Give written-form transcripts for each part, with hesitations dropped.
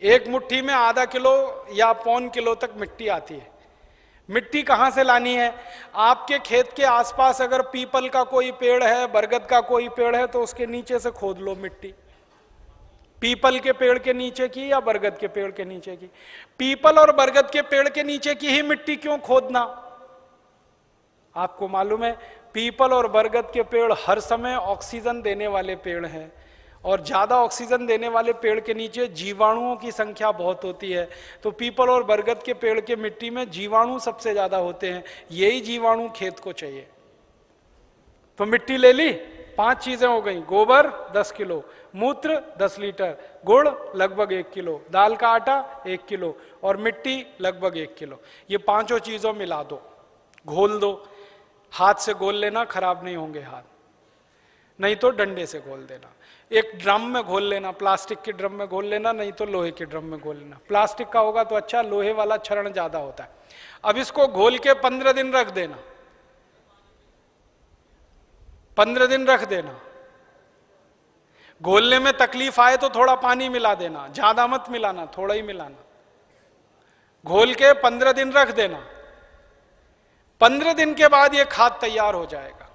एक मुट्ठी में आधा किलो या पौन किलो तक मिट्टी आती है। मिट्टी कहां से लानी है? आपके खेत के आसपास अगर पीपल का कोई पेड़ है, बरगद का कोई पेड़ है, तो उसके नीचे से खोद लो मिट्टी। पीपल के पेड़ के नीचे की या बरगद के पेड़ के नीचे की? पीपल और बरगद के पेड़ के नीचे की ही मिट्टी क्यों खोदना? आपको मालूम है पीपल और बरगद के पेड़ हर समय ऑक्सीजन देने वाले पेड़ हैं, और ज्यादा ऑक्सीजन देने वाले पेड़ के नीचे जीवाणुओं की संख्या बहुत होती है। तो पीपल और बरगद के पेड़ के मिट्टी में जीवाणु सबसे ज्यादा होते हैं, यही जीवाणु खेत को चाहिए। तो मिट्टी ले ली, 5 चीजें हो गई, गोबर 10 किलो, मूत्र 10 लीटर, गुड़ लगभग 1 किलो, दाल का आटा 1 किलो और मिट्टी लगभग 1 किलो। ये 5 चीजों मिला दो, घोल दो। हाथ से घोल लेना, खराब नहीं होंगे हाथ, नहीं तो डंडे से घोल देना। एक ड्रम में घोल लेना, प्लास्टिक के ड्रम में घोल लेना, नहीं तो लोहे के ड्रम में घोल लेना। प्लास्टिक का होगा तो अच्छा, लोहे वाला क्षरण ज्यादा होता है। अब इसको घोल के 15 दिन रख देना, 15 दिन रख देना। घोलने में तकलीफ आए तो थोड़ा पानी मिला देना, ज्यादा मत मिलाना, थोड़ा ही मिलाना। घोल के 15 दिन रख देना। 15 दिन के बाद यह खाद तैयार हो जाएगा।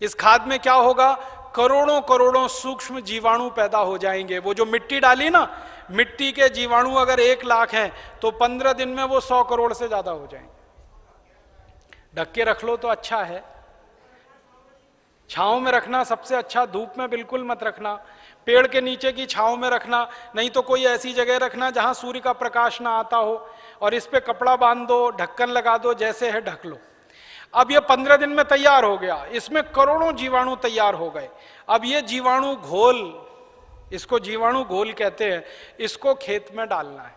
इस खाद में क्या होगा? करोड़ों करोड़ों सूक्ष्म जीवाणु पैदा हो जाएंगे। वो जो मिट्टी डाली ना, मिट्टी के जीवाणु अगर 1 लाख हैं तो 15 दिन में वो 100 करोड़ से ज्यादा हो जाएंगे। ढक के रख लो तो अच्छा है। छांव में रखना सबसे अच्छा, धूप में बिल्कुल मत रखना। पेड़ के नीचे की छांव में रखना, नहीं तो कोई ऐसी जगह रखना जहां सूर्य का प्रकाश ना आता हो, और इस पे कपड़ा बांध दो, ढक्कन लगा दो, जैसे है ढक लो। अब ये 15 दिन में तैयार हो गया, इसमें करोड़ों जीवाणु तैयार हो गए। अब ये जीवाणु घोल, इसको जीवाणु घोल कहते हैं, इसको खेत में डालना है।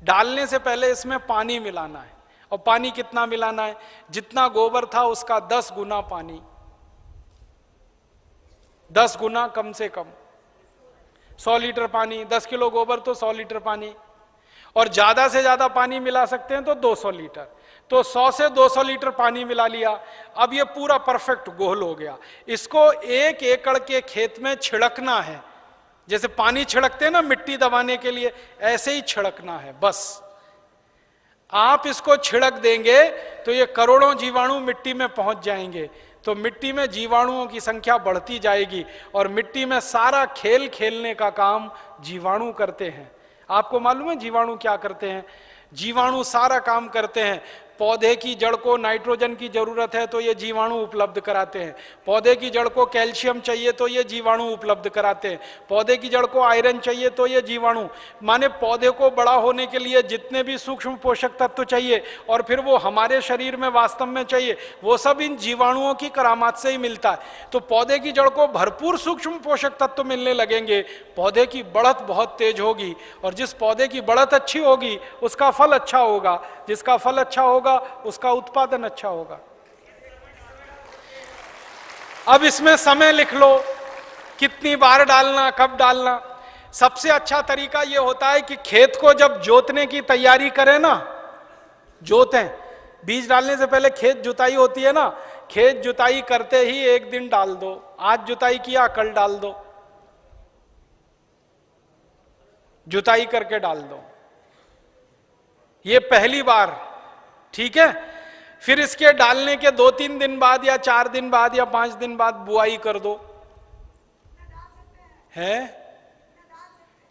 डालने से पहले इसमें पानी मिलाना है, और पानी कितना मिलाना है? जितना गोबर था उसका 10 गुना पानी, 10 गुना कम से कम। 100 लीटर पानी, 10 किलो गोबर तो 100 लीटर पानी, और ज्यादा से ज्यादा पानी मिला सकते हैं तो 200 लीटर। तो 100 से 200 लीटर पानी मिला लिया। अब ये पूरा परफेक्ट घोल हो गया। इसको 1 एकड़ के खेत में छिड़कना है। जैसे पानी छिड़कते हैं ना मिट्टी दबाने के लिए, ऐसे ही छिड़कना है बस। आप इसको छिड़क देंगे तो ये करोड़ों जीवाणु मिट्टी में पहुंच जाएंगे। तो मिट्टी में जीवाणुओं की संख्या बढ़ती जाएगी, और मिट्टी में सारा खेल खेलने का काम जीवाणु करते हैं। आपको मालूम है जीवाणु क्या करते हैं? जीवाणु सारा काम करते हैं। पौधे की जड़ को नाइट्रोजन की जरूरत है तो ये जीवाणु उपलब्ध कराते हैं। पौधे की जड़ को कैल्शियम चाहिए तो ये जीवाणु उपलब्ध कराते हैं। पौधे की जड़ को आयरन चाहिए तो ये जीवाणु, माने पौधे को बड़ा होने के लिए जितने भी सूक्ष्म पोषक तत्व चाहिए और फिर वो हमारे शरीर में वास्तव में चाहिए, वो सब इन जीवाणुओं की करामात से ही मिलता है। तो पौधे की जड़ को भरपूर सूक्ष्म पोषक तत्व मिलने लगेंगे, पौधे की बढ़त बहुत तेज होगी, और जिस पौधे की बढ़त अच्छी होगी उसका फल अच्छा होगा, जिसका फल अच्छा होगा उसका उत्पादन अच्छा होगा। अब इसमें समय लिख लो, कितनी बार डालना, कब डालना। सबसे अच्छा तरीका यह होता है कि खेत को जब जोतने की तैयारी करें ना, जोतें, बीज डालने से पहले खेत जुताई होती है ना, खेत जुताई करते ही 1 दिन डाल दो। आज जुताई किया, कल डाल दो, जुताई करके डाल दो। ये पहली बार, ठीक है। फिर इसके डालने के 2-3 दिन बाद या 4 दिन बाद या 5 दिन बाद बुआई कर दो। है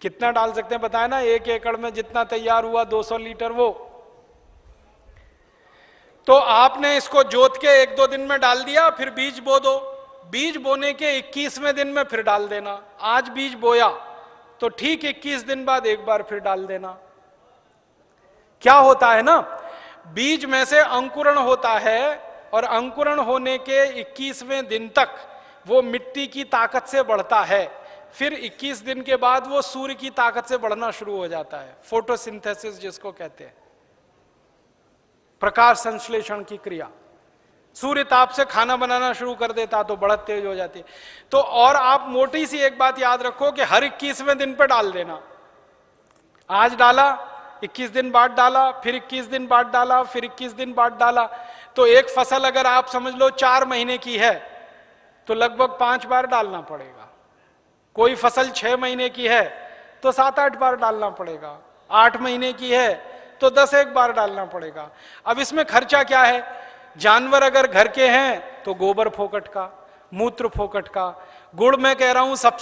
कितना डाल सकते हैं बताया ना? 1 एकड़ में जितना तैयार हुआ 200 लीटर वो। तो आपने इसको जोत के 1-2 दिन में डाल दिया, फिर बीज बो दो। बीज बोने के 21वें दिन में फिर डाल देना। आज बीज बोया तो ठीक 21 दिन बाद एक बार फिर डाल देना। क्या होता है ना, बीज में से अंकुरण होता है, और अंकुरण होने के 21वें दिन तक वो मिट्टी की ताकत से बढ़ता है। फिर 21 दिन के बाद वो सूर्य की ताकत से बढ़ना शुरू हो जाता है, फोटोसिंथेसिस जिसको कहते हैं, प्रकाश संश्लेषण की क्रिया। सूर्य ताप से खाना बनाना शुरू कर देता तो बढ़त तेज हो जाती है। तो और आप मोटी सी एक बात याद रखो कि हर 21वें दिन पे डाल देना। आज डाला, 21 दिन बाद डाला, फिर 21 दिन बाद डाला, फिर 21 दिन बाद डाला। तो एक फसल अगर आप समझ लो 4 महीने की है तो लगभग 5 बार डालना पड़ेगा। कोई फसल 6 महीने की है तो 7-8 बार डालना पड़ेगा, 8 महीने की है तो 10-1 बार डालना पड़ेगा। अब इसमें खर्चा क्या है? जानवर अगर घर के हैं तो गोबर फोकट का, मूत्र फोकट का, गुड़ मैं कह रहा हूं सबसे